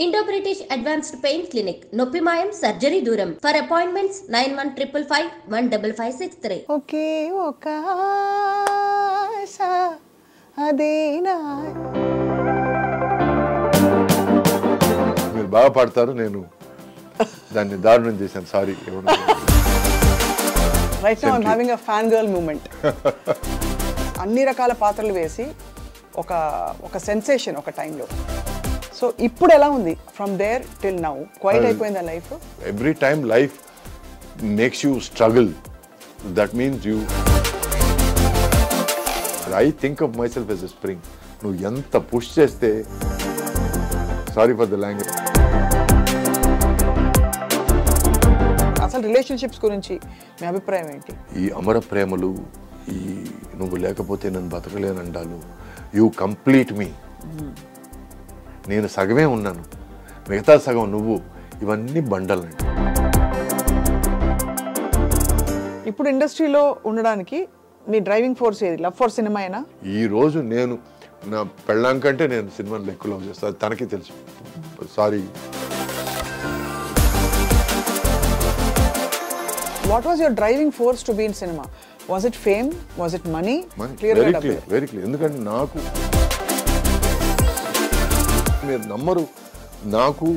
Indo British advanced pain clinic నొప్పి మాయం surgery దూరం ఫర్ అపాయింట్మెంట్స్ 9155515563 ఒకే ఒక ఆశ అదేనా. మీరు బాగా పాడతారు, నేను దాన్ని దారుణం చేశాను, sorry. Right now I'm having a fan girl moment. అన్ని రకాల పాత్రలు వేసి ఒక సెన్సేషన్ ఒక టైంలో. సో ఇప్పుడు ఎలా ఉంది from there till now? Quite అయిపోయిందా life? Every time life makes you struggle. That means you I think of myself as a spring. నువ్వు ఎంత పుష్ చేస్తే, సారీ ఫర్ ద లాంగ్వేజ్. అసలు రిలేషన్షిప్స్ గురించి మీ అభిప్రాయం ఏంటి? ఈ అమర ప్రేమలు, ఈ నువ్వు లేకపోతే నన్ను బతకలేనంటాను, యూ కంప్లీట్ మీ, నేను సగమే ఉన్నాను మిగతా సగం నువ్వు, ఇవన్నీ బండలండి. ఇప్పుడు ఇండస్ట్రీలో ఉండడానికి మీ డ్రైవింగ్ ఫోర్స్ ఏది? లవ్ ఫర్ సినిమా అయినా? ఈ రోజు నేను నా పెళ్ళాం కంటే నేను సినిమాలు ఎక్కువ లవ్ చేస్తాను, తనకి తెలుసు. Sorry. What was your driving force to be in cinema? Was it fame? Was it money? Very clear. ఎందుకంటే నాకు, మీరు నమ్మరు, నాకు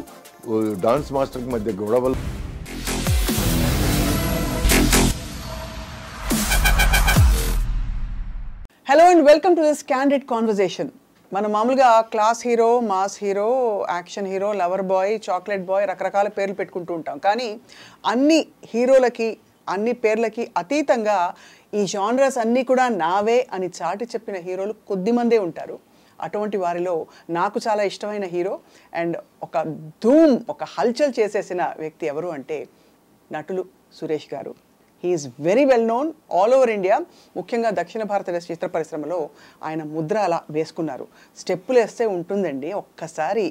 డాన్స్ మాస్టర్కి మధ్య గొడవలు. Hello and welcome to this candid conversation. మనం మామూలుగా class hero, mass hero, action hero, lover boy, chocolate boy, రకరకాల పేర్లు పెట్టుకుంటూ ఉంటాం. కానీ అన్ని హీరోలకి, అన్ని పేర్లకి అతీతంగా ఈ జానరస్ అన్నీ కూడా నావే అని చాటి చెప్పిన హీరోలు కొద్దిమందే ఉంటారు. అటువంటి వారిలో నాకు చాలా ఇష్టమైన హీరో అండ్ ఒక ధూమ్, ఒక హల్చల్ చేసేసిన వ్యక్తి ఎవరు అంటే నటులు సురేష్ గారు. He's very well known all over India. ముఖ్యంగా దక్షిణ భారతదేశ చిత్ర పరిశ్రమలో ఆయన ముద్ర అలా వేసుకున్నారు. స్టెప్పులు వేస్తే ఉంటుందండి ఒక్కసారి.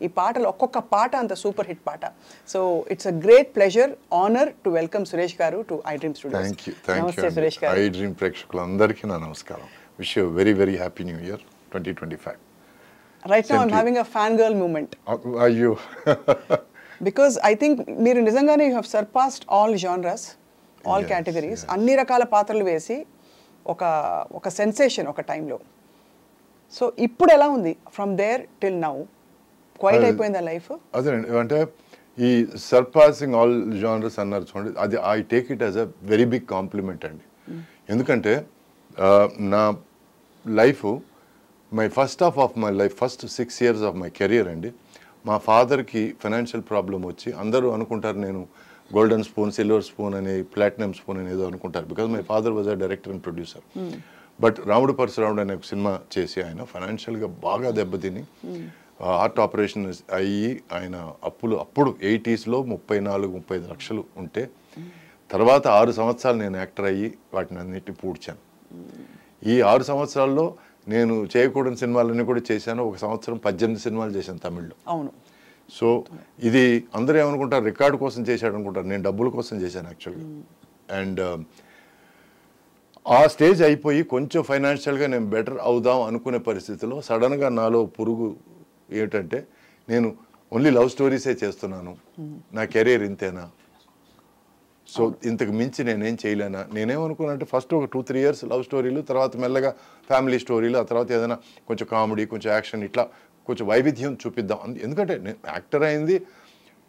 ఈ పాటలు ఒక్కొక్క పాట అంత సూపర్ హిట్ పాట. So it's a great pleasure, honour to welcome Suresh గారు టు ఐ డ్రీమ్ స్టూడియోస్. నమస్తే సురేష్ గారు. ఐ డ్రీమ్ ప్రేక్షకులందరికీ నా నమస్కారం. Wish you very very happy new year 2025. Right now I'm having a fangirl moment. అయ్యో. Because I think మీరు నిజంగానే you have surpassed all genres, all categories. అన్ని రకాల పాత్రలు వేసి ఒక సెన్సేషన్ ఒక టైంలో. సో ఇప్పుడు ఎలా ఉంది from there till now? Quite అయిపోయిందా లైఫ్? అదేనండి, అంటే ఈ సర్పాసింగ్ ఆల్ జానర్స్ అన్నారు చూడండి, అది I take it as a very big compliment అండి. ఎందుకంటే నా life, my first half of my life, first 6 years of my career అండి, మా ఫాదర్కి ఫైనాన్షియల్ ప్రాబ్లం వచ్చి, అందరూ అనుకుంటారు నేను గోల్డెన్ స్పూన్, సిల్వర్ స్పూన్ అని, ప్లాటినం స్పూన్ అని ఏదో అనుకుంటారు, because my father was a director and producer. But రాముడు పరశురాముడు అనే ఒక సినిమా చేసి ఆయన ఫైనాన్షియల్గా బాగా దెబ్బతిని హార్ట్ ఆపరేషన్ అయ్యి, ఆయన అప్పులు అప్పుడు 80s 34-35 లక్షలు ఉంటే, తర్వాత 6 సంవత్సరాలు నేను యాక్టర్ అయ్యి వాటిని అన్నిటిని పూడ్చాను. ఈ 6 సంవత్సరాల్లో నేను చేయకూడని సినిమాలన్నీ కూడా చేశాను. 1 సంవత్సరం 18 సినిమాలు చేశాను తమిళ్లో. అవును. సో ఇది అందరూ ఏమనుకుంటారు, రికార్డు కోసం చేశాడు అనుకుంటారు, నేను డబ్బుల కోసం చేశాను యాక్చువల్గా. అండ్ ఆ స్టేజ్ అయిపోయి కొంచెం ఫైనాన్షియల్గా నేను బెటర్ అవుదాం అనుకునే పరిస్థితిలో సడన్గా నాలో పురుగు ఏమిటంటే, నేను ఓన్లీ లవ్ స్టోరీసే చేస్తున్నాను, నా కెరీర్ ఇంతేనా, సో ఇంతకు మించి నేనేం చేయలేనా. నేనేమనుకున్నానంటే ఫస్ట్ ఒక 2-3 years లవ్ స్టోరీలు, తర్వాత మెల్లగా ఫ్యామిలీ స్టోరీలు, ఆ తర్వాత ఏదైనా కొంచెం కామెడీ, కొంచెం యాక్షన్, ఇట్లా కొంచెం వైవిధ్యం చూపిద్దాం. ఎందుకంటే నేను యాక్టర్ అయింది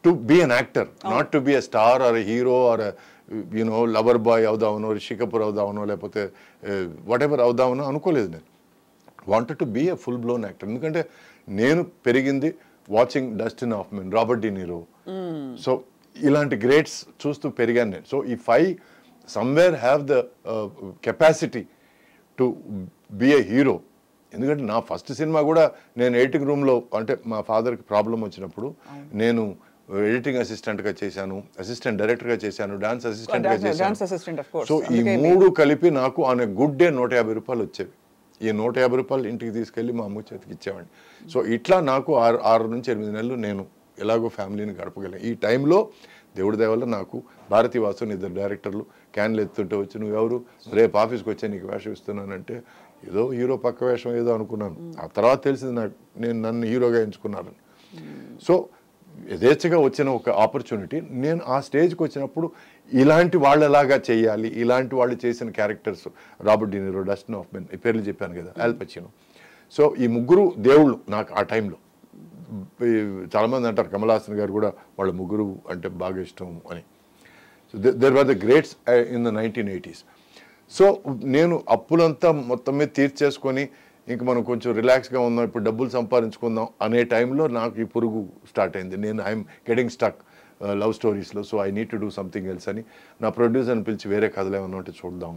to be an actor, not to be a star or hero or you know lover boy అవుదామనో, రిషి కపూర్ అవుదామనో, లేకపోతే వాట్ ఎవర్ అవుదామనో అనుకోలేదు. నేను wanted to be a full blown actor. ఎందుకంటే నేను పెరిగింది watching Dustin Hoffman, Robert De Niro, so ఇలాంటి గ్రేట్స్ చూస్తూ పెరిగాను నేను. So if I somewhere have the capacity to be a hero, ఎందుకంటే నా ఫస్ట్ సినిమా కూడా నేను ఎడిటింగ్ రూమ్లో, అంటే మా ఫాదర్కి ప్రాబ్లం వచ్చినప్పుడు నేను ఎడిటింగ్ అసిస్టెంట్గా చేశాను, అసిస్టెంట్ డైరెక్టర్గా చేశాను, డాన్స్ అసిస్టెంట్గా చేశాను. సో ఈ 3 కలిపి నాకు ఆన్ ఏ గుడ్ డే 150 రూపాయలు వచ్చేవి. ఈ 150 రూపాయలు ఇంటికి తీసుకెళ్ళి మా అమ్మ చేతికి ఇచ్చేవాడిని. సో ఇట్లా నాకు 6 నుంచి 8 నెలలు నేను ఎలాగో ఫ్యామిలీని గడపగలను. ఈ టైంలో దేవుడి దయ వల్ల నాకు భారతీ వాసు ఇద్దరు డైరెక్టర్లు క్యాన్లు ఎత్తుంటే వచ్చి నువ్వు ఎవరు రేపు ఆఫీస్కి వచ్చి నీకు వేషం ఇస్తున్నానంటే ఏదో హీరో పక్క వేషం ఏదో అనుకున్నాను. ఆ తర్వాత తెలిసింది నాకు నన్ను హీరోగా ఎంచుకున్నారని. సో యథేచ్ఛగా వచ్చిన ఒక ఆపర్చునిటీ. నేను ఆ స్టేజ్కి వచ్చినప్పుడు ఇలాంటి వాళ్ళలాగా చేయాలి, ఇలాంటి వాళ్ళు చేసిన క్యారెక్టర్స్ రాబర్ట్ డినీరో, డస్టిన్ హాఫ్మన్, ఈ పేర్లు చెప్పాను కదా, ఆల్ పచినో. సో ఈ ముగ్గురు దేవుళ్ళు నాకు ఆ టైంలో. చాలామంది అంటారు కమల్ హాసన్ గారు కూడా వాళ్ళ ముగ్గురు అంటే బాగా ఇష్టం అని. So there were the greats in the 1980s. So నేను అప్పులంతా మొత్తం మీద తీర్చేసుకొని ఇంక మనం కొంచెం రిలాక్స్గా ఉందాం, ఇప్పుడు డబ్బులు సంపాదించుకుందాం అనే టైంలో నాకు ఈ పురుగు స్టార్ట్ అయింది. నేను ఐఎమ్ గెటింగ్ స్టక్ లవ్ స్టోరీస్లో. So I need to do something else అని నా ప్రొడ్యూసర్ని పిలిచి వేరే కథలు ఏమన్నా ఉంటే చూద్దాం,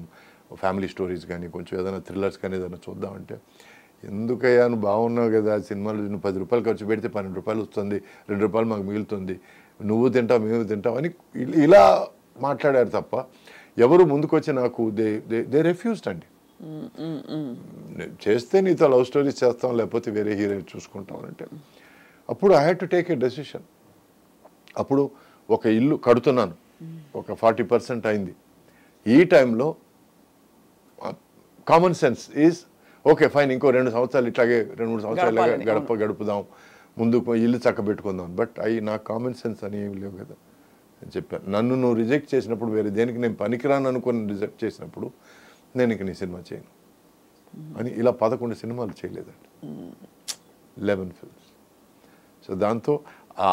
ఫ్యామిలీ స్టోరీస్ కానీ కొంచెం ఏదైనా థ్రిల్లర్స్ కానీ ఏదైనా చూద్దామంటే, ఎందుకయ్యా నువ్వు బాగున్నావు కదా, సినిమాలు నువ్వు 10 రూపాయలు ఖర్చు పెడితే 12 రూపాయలు వస్తుంది, 2 రూపాయలు మాకు మిగులుతుంది, నువ్వు తింటావు మేము తింటావు అని ఇలా మాట్లాడారు తప్ప ఎవరు ముందుకొచ్చి నాకు దే రెఫ్యూజ్డ్ అండి. చేస్తే నీతో లవ్ స్టోరీస్ చేస్తాం, లేకపోతే వేరే హీరోయిన్ చూసుకుంటాం అంటే. అప్పుడు I had to take a decision. అప్పుడు ఒక ఇల్లు కడుతున్నాను, ఒక 40% అయింది. ఈ టైంలో common sense is okay fine, ఇంకో 2 సంవత్సరాలు ఇట్లాగే 2-3 సంవత్సరాలు గడుపుదాం, ముందుకు ఇల్లు చక్క పెట్టుకుందాం. బట్ నాకు కామన్ సెన్స్ అని ఏమి లేవు కదా అని చెప్పాను. నన్ను నువ్వు రిజెక్ట్ చేసినప్పుడు, వేరే దేనికి నేను పనికిరాను అనుకుని రిజెక్ట్ చేసినప్పుడు, నేను ఇంక నీ సినిమా చేయను అని ఇలా 11 సినిమాలు చేయలేదండి, 11 ఫిల్మ్స్. సో దాంతో ఆ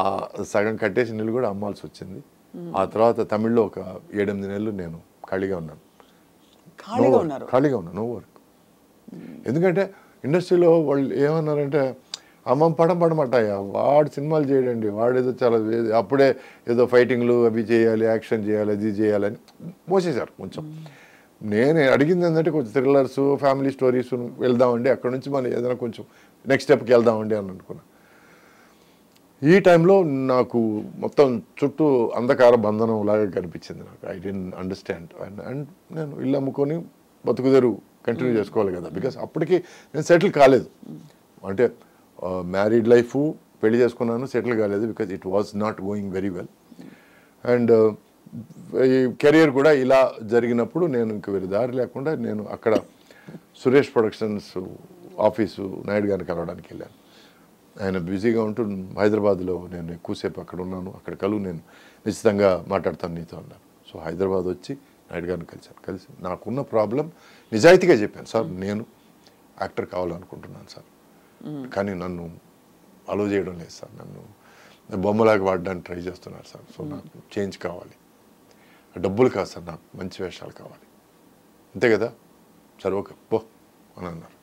సగం కట్టేసి నీళ్ళు కూడా అమ్మాల్సి వచ్చింది. ఆ తర్వాత తమిళ్లో ఒక 7-8 నెలలు నేను ఖాళీగా ఉన్నాను. ఖాళీగా ఉన్నాను, నో వర్క్. ఎందుకంటే ఇండస్ట్రీలో వాళ్ళు ఏమన్నారంటే అమ్మ పడమటాయా వాడు సినిమాలు చేయడండి, వాడు ఏదో చాలా అప్పుడే ఏదో ఫైటింగ్లు అవి చేయాలి, యాక్షన్ చేయాలి, అది చేయాలని మోసేశారు కొంచెం. నేను అడిగింది ఏంటంటే కొంచెం థ్రిల్లర్స్, ఫ్యామిలీ స్టోరీస్ వెళ్దామండి, అక్కడ నుంచి మనం ఏదైనా కొంచెం నెక్స్ట్ స్టెప్కి వెళ్దామండి అని అనుకున్నా. ఈ టైంలో నాకు మొత్తం చుట్టూ అంధకార బంధనం లాగా కనిపించింది. నాకు ఐ డెంట్ అండర్స్టాండ్. అండ్ నేను ఇల్లు అమ్ముకొని బతుకుదేరు కంటిన్యూ చేసుకోవాలి కదా, బికాస్ అప్పటికి నేను సెటిల్ కాలేదు. అంటే మ్యారీడ్ లైఫ్, పెళ్లి చేసుకున్నాను, సెటిల్ కాలేదు, because it was not going very well. And ఈ కెరియర్ కూడా ఇలా జరిగినప్పుడు నేను ఇంక వేరే దారి లేకుండా నేను అక్కడ సురేష్ ప్రొడక్షన్స్ ఆఫీసు నాయుడు గారిని కలవడానికి వెళ్ళాను. ఆయన బిజీగా ఉంటూ హైదరాబాద్లో నేను ఎక్కువసేపు అక్కడ ఉన్నాను, అక్కడ కలువు నేను నిశ్చితంగా మాట్లాడతాను నీతో అన్నాను. సో హైదరాబాద్ వచ్చి నాయుడు గారిని కలిసి నాకున్న ప్రాబ్లం నిజాయితీగా చెప్పాను. సార్ నేను యాక్టర్ కావాలనుకుంటున్నాను సార్, కానీ నన్ను అలో చేయడం లేదు సార్, నన్ను బొమ్మలాగా వాడడానికి ట్రై చేస్తున్నారు సార్. సో నాకు చేంజ్ కావాలి, డబ్బులు కాదు సార్, నాకు మంచి వేషాలు కావాలి, అంతే కదా. సరే ఓకే పో అని అన్నారు.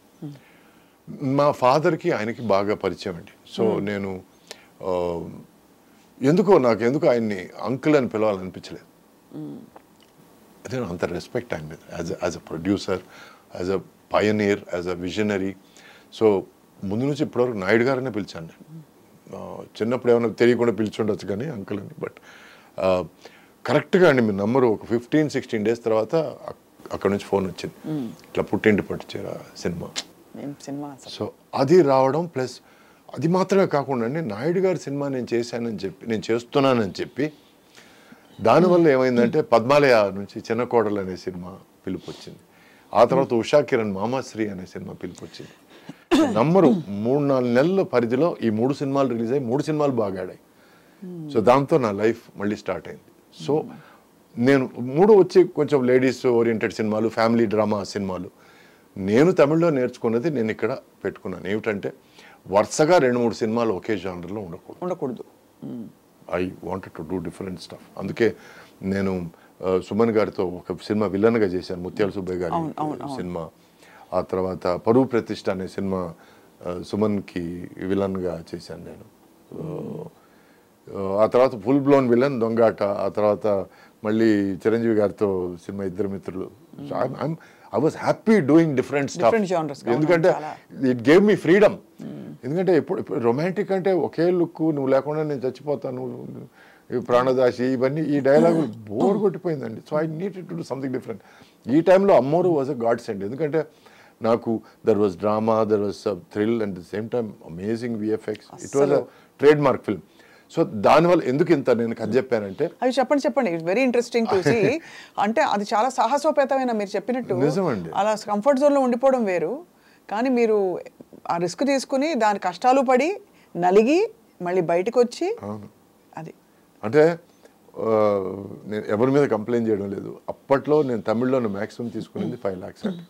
మా ఫాదర్కి ఆయనకి బాగా పరిచయం అండి. సో నేను ఎందుకు ఆయన్ని అంకుల్ అని పిలవాలనిపించలేదు. అదే అంత రెస్పెక్ట్ ఆయన మీద as a producer, as a Pioneer, as a visionary. So ముందు నుంచి ఇప్పటివరకు నాయుడు గారనే పిలిచాను నేను. చిన్నప్పుడు ఏమైనా తెలియకుండా పిలిచుండొచ్చు కానీ అంకుల్ అని. బట్ కరెక్ట్గా అండి మీ నంబరు ఒక 15-16 డేస్ తర్వాత అక్కడ నుంచి ఫోన్ వచ్చింది, ఇట్లా పుట్టింటి పట్టుచీర సినిమా. సో అది రావడం ప్లస్ అది మాత్రమే కాకుండా అండి నాయుడు గారి సినిమా నేను చేశానని చెప్పి, నేను చేస్తున్నానని చెప్పి, దానివల్ల ఏమైందంటే పద్మాలయ నుంచి చిన్న కోడలు అనే సినిమా పిలుపు వచ్చింది. ఆ తర్వాత ఉషా కిరణ్ మామాశ్రీ అనే సినిమా పిలుపు వచ్చింది. నంబరు 3-4 నెలల పరిధిలో ఈ 3 సినిమాలు రిలీజ్ అయ్యి 3 సినిమాలు బాగా ఆడాయి. సో దాంతో నా లైఫ్ మళ్ళీ స్టార్ట్ అయింది. సో నేను 3 వచ్చి కొంచెం లేడీస్ ఓరియంటెడ్ సినిమాలు, ఫ్యామిలీ డ్రామా సినిమాలు. నేను తమిళ్లో నేర్చుకున్నది నేను ఇక్కడ పెట్టుకున్నాను. ఏమిటంటే వరుసగా 2-3 సినిమాలు ఒకే జానర్లో ఉండకూడదు. I wanted to do different stuff. అందుకే నేను సుమన్ గారితో ఒక సినిమా విలన్గా చేశాను, ముత్యాల సుబ్బయ్య గారి సినిమా. ఆ తర్వాత పరువు ప్రతిష్ట అనే సినిమా సుమన్కి విలన్గా చేశాను నేను. ఆ తర్వాత ఫుల్ బ్లోన్ విలన్ దొంగాట. ఆ తర్వాత మళ్ళీ చిరంజీవి గారితో సినిమా ఇద్దరు మిత్రులు. I was happy doing different stuff, ఎందుకంటే ఇట్ గేవ్ మీ ఫ్రీడమ్. ఎందుకంటే ఇప్పుడు రొమాంటిక్ అంటే ఒకే లుక్, నువ్వు లేకుండా నేను చచ్చిపోతాను, ప్రాణదాసి, ఇవన్నీ ఈ డైలాగులు బోర్ కొట్టిపోయిందండి. So I needed to do something different. ఈ టైంలో Ammoru was a godsend. ఎందుకంటే నాకు there was drama, there was thrill and the same time amazing VFX. It was a trademark film. So దానివల్ల ఎందుకు ఇంత నేను కథ చెప్పానంటే అవి చెప్పండి it's very interesting to see. అంటే అది చాలా సాహసోపేతమైన మీరు చెప్పినట్టు నిజమండి. అలా కంఫర్ట్ జోన్లో ఉండిపోవడం వేరు, కానీ మీరు ఆ రిస్క్ తీసుకుని దాని కష్టాలు పడి నలిగి మళ్ళీ బయటకు వచ్చి అది అంటే నేను ఎవరి మీద కంప్లైంట్ చేయడం లేదు. అప్పట్లో నేను తమిళ్లో మ్యాక్సిమం తీసుకునేది 5 lakhs అండి.